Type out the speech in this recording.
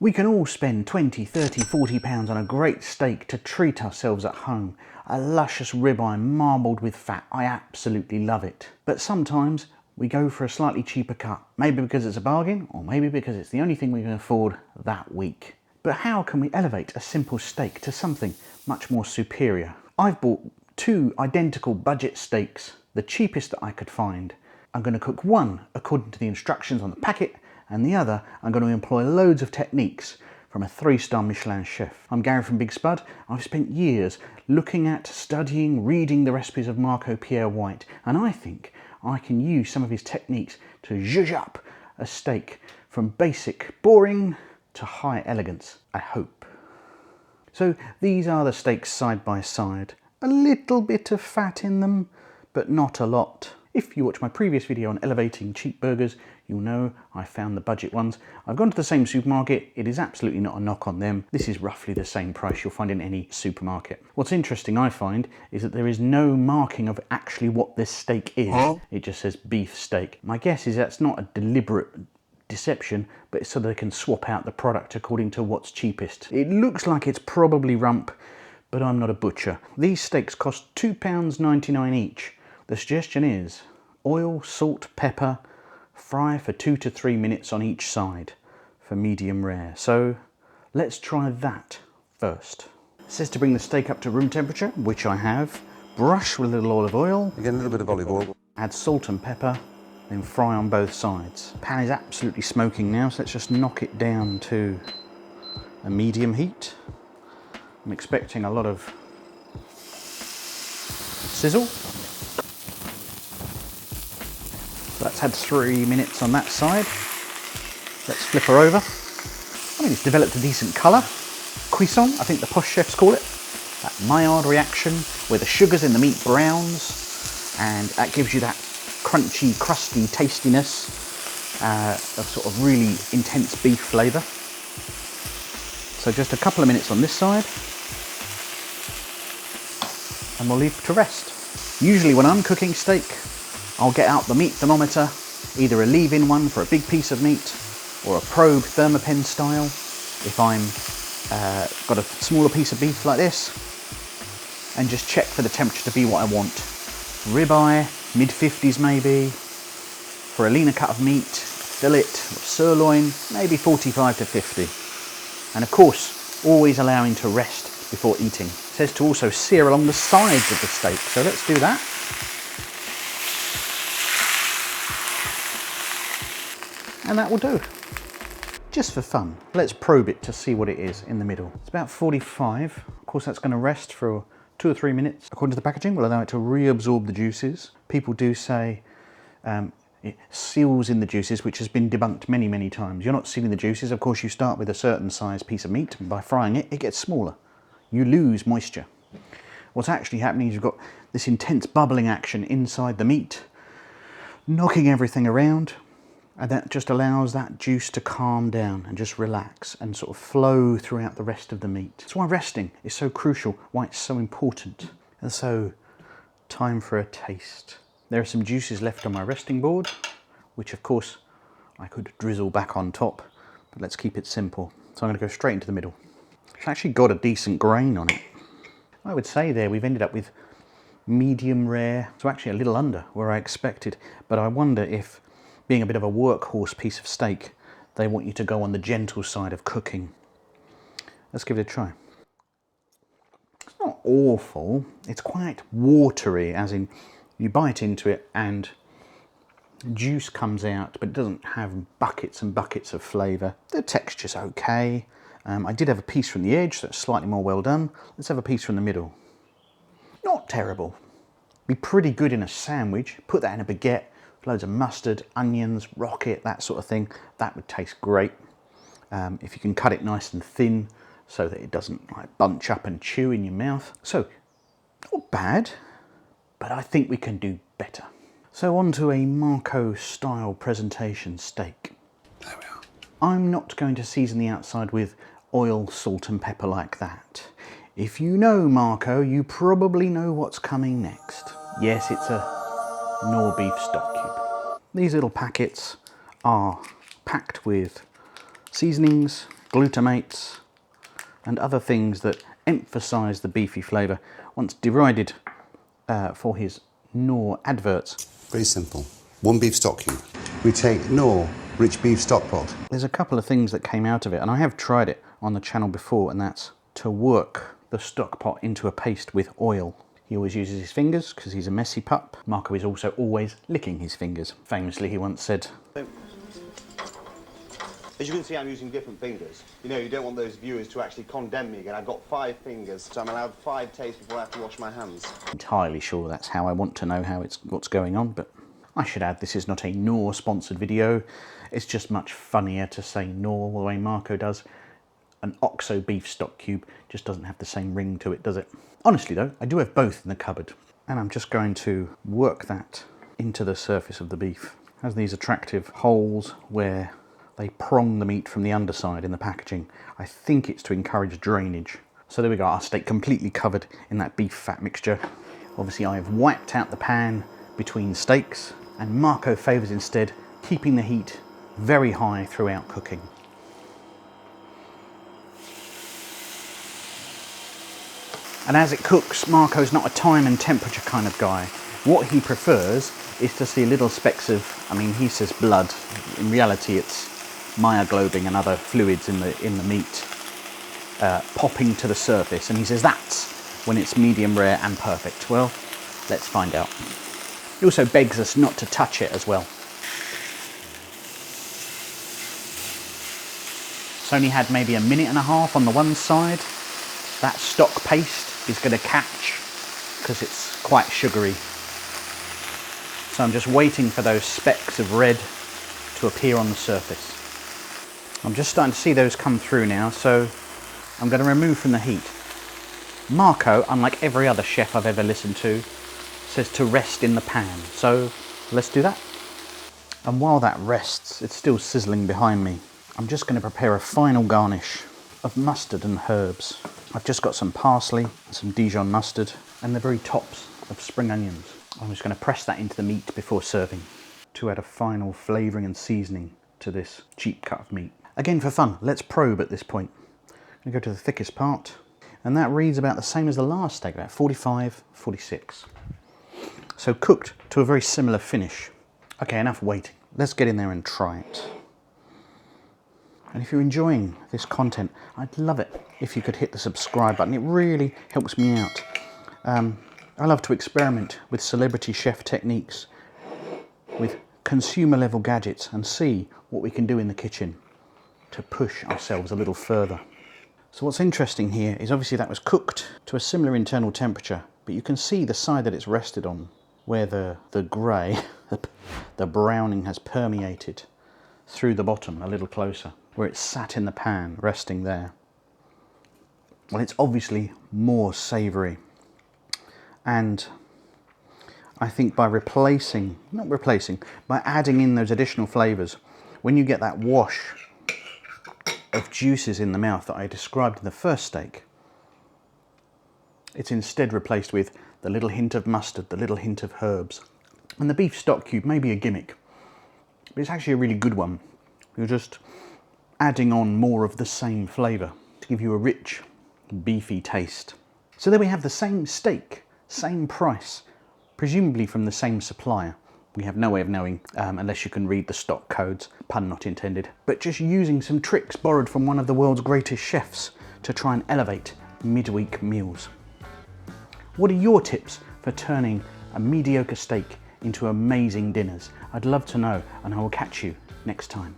We can all spend 20, 30, 40 pounds on a great steak to treat ourselves at home. A luscious ribeye marbled with fat. I absolutely love it. But sometimes we go for a slightly cheaper cut. Maybe because it's a bargain, or maybe because it's the only thing we can afford that week. But how can we elevate a simple steak to something much more superior? I've bought 2 identical budget steaks, the cheapest that I could find. I'm going to cook one according to the instructions on the packet, and the other I'm going to employ loads of techniques from a 3-star Michelin chef. I'm Gary from Big Spud. I've spent years looking at, studying, reading the recipes of Marco Pierre White, and I think I can use some of his techniques to zhuzh up a steak from basic boring to high elegance, I hope. So these are the steaks side by side. A little bit of fat in them, but not a lot. If you watch my previous video on elevating cheap burgers, you'll know I found the budget ones. I've gone to the same supermarket. It is absolutely not a knock on them. This is roughly the same price you'll find in any supermarket. What's interesting, I find, is that there is no marking of actually what this steak is. It just says beef steak. My guess is that's not a deliberate deception, but it's so they can swap out the product according to what's cheapest. It looks like it's probably rump, but I'm not a butcher. These steaks cost £2.99 each. The suggestion is oil, salt, pepper, fry for 2 to 3 minutes on each side for medium rare. So let's try that first. It says to bring the steak up to room temperature, which I have. Brush with a little olive oil. Again, a little bit of olive oil. Add salt and pepper, then fry on both sides. Pan is absolutely smoking now, so let's just knock it down to a medium heat. I'm expecting a lot of sizzle. So that's had 3 minutes on that side. Let's flip her over. I mean, it's developed a decent colour. Cuisson, I think the posh chefs call it. That Maillard reaction where the sugars in the meat browns, and that gives you that crunchy, crusty tastiness of sort of really intense beef flavour. So just a couple of minutes on this side, and we'll leave to rest. Usually when I'm cooking steak, I'll get out the meat thermometer, either a leave-in one for a big piece of meat or a probe thermopen style. If I'm got a smaller piece of beef like this, and just check for the temperature to be what I want. Ribeye, mid-50s maybe. For a leaner cut of meat, fillet or sirloin, maybe 45 to 50. And of course, always allowing to rest before eating. It says to also sear along the sides of the steak, so let's do that. And that will do. Just for fun, let's probe it to see what it is in the middle. It's about 45. Of course, that's going to rest for 2 or 3 minutes. According to the packaging, we'll allow it to reabsorb the juices. People do say it seals in the juices, which has been debunked many, many times. You're not sealing the juices. Of course, you start with a certain size piece of meat, and by frying it, it gets smaller. You lose moisture. What's actually happening is you've got this intense bubbling action inside the meat, knocking everything around, and that just allows that juice to calm down and just relax and sort of flow throughout the rest of the meat. That's why resting is so crucial, why it's so important. And so, time for a taste. There are some juices left on my resting board, which of course I could drizzle back on top, but let's keep it simple. So I'm going to go straight into the middle. It's actually got a decent grain on it. I would say there we've ended up with medium rare, so actually a little under where I expected, but I wonder if, being a bit of a workhorse piece of steak, they want you to go on the gentle side of cooking. Let's give it a try. It's not awful, it's quite watery, as in you bite into it and juice comes out, but it doesn't have buckets and buckets of flavour. The texture's okay. I did have a piece from the edge, so it's slightly more well done. Let's have a piece from the middle. Not terrible. Be pretty good in a sandwich. Put that in a baguette, loads of mustard, onions, rocket, that sort of thing. That would taste great. If you can cut it nice and thin so that it doesn't like bunch up and chew in your mouth. So, not bad, but I think we can do better. So on to a Marco style presentation steak. There we are. I'm not going to season the outside with oil, salt and pepper like that. If you know Marco, you probably know what's coming next. Yes, it's a Knorr beef stock cube. These little packets are packed with seasonings, glutamates, and other things that emphasise the beefy flavour, once derided for his Knorr adverts. Very simple. 1 beef stock cube. We take Knorr rich beef stock pot. There's a couple of things that came out of it, and I have tried it on the channel before, and that's to work the stock pot into a paste with oil. He always uses his fingers because he's a messy pup. Marco is also always licking his fingers. Famously, he once said, as you can see, I'm using different fingers. You know, you don't want those viewers to actually condemn me again. I've got 5 fingers, so I'm allowed 5 tastes before I have to wash my hands. Entirely sure that's how I want to know what's going on, but I should add this is not a Knorr sponsored video. It's just much funnier to say Knorr the way Marco does. An OXO beef stock cube just doesn't have the same ring to it, does it? Honestly though, I do have both in the cupboard, and I'm just going to work that into the surface of the beef. It has these attractive holes where they prong the meat from the underside in the packaging. I think it's to encourage drainage. So there we go, our steak completely covered in that beef fat mixture. Obviously I've wiped out the pan between steaks, and Marco favours instead keeping the heat very high throughout cooking. And as it cooks, Marco's not a time and temperature kind of guy. What he prefers is to see little specks of, I mean, he says blood. In reality, it's myoglobin and other fluids in the meat popping to the surface. And he says that's when it's medium rare and perfect. Well, let's find out. He also begs us not to touch it as well. It's only had maybe a minute and a half on the one side. That stock paste is going to catch because it's quite sugary. So I'm just waiting for those specks of red to appear on the surface. I'm just starting to see those come through now, so I'm going to remove from the heat. Marco, unlike every other chef I've ever listened to, says to rest in the pan. So let's do that. And while that rests, it's still sizzling behind me. I'm just going to prepare a final garnish of mustard and herbs. I've just got some parsley, some Dijon mustard, and the very tops of spring onions. I'm just going to press that into the meat before serving to add a final flavouring and seasoning to this cheap cut of meat. Again, for fun, let's probe at this point. I'm going to go to the thickest part, and that reads about the same as the last steak, about 45, 46. So cooked to a very similar finish. Okay, enough waiting. Let's get in there and try it. And if you're enjoying this content, I'd love it if you could hit the subscribe button. It really helps me out. I love to experiment with celebrity chef techniques, with consumer level gadgets, and see what we can do in the kitchen to push ourselves a little further. So what's interesting here is obviously that was cooked to a similar internal temperature, but you can see the side that it's rested on, where the grey, the browning has permeated through the bottom a little closer, where it's sat in the pan, resting there. Well, it's obviously more savoury. And I think by by adding in those additional flavours, when you get that wash of juices in the mouth that I described in the first steak, it's instead replaced with the little hint of mustard, the little hint of herbs. And the beef stock cube may be a gimmick, but it's actually a really good one. You're just adding on more of the same flavour to give you a rich, beefy taste. So there we have the same steak, same price, presumably from the same supplier. We have no way of knowing unless you can read the stock codes, pun not intended, but just using some tricks borrowed from one of the world's greatest chefs to try and elevate midweek meals. What are your tips for turning a mediocre steak into amazing dinners? I'd love to know, and I will catch you next time.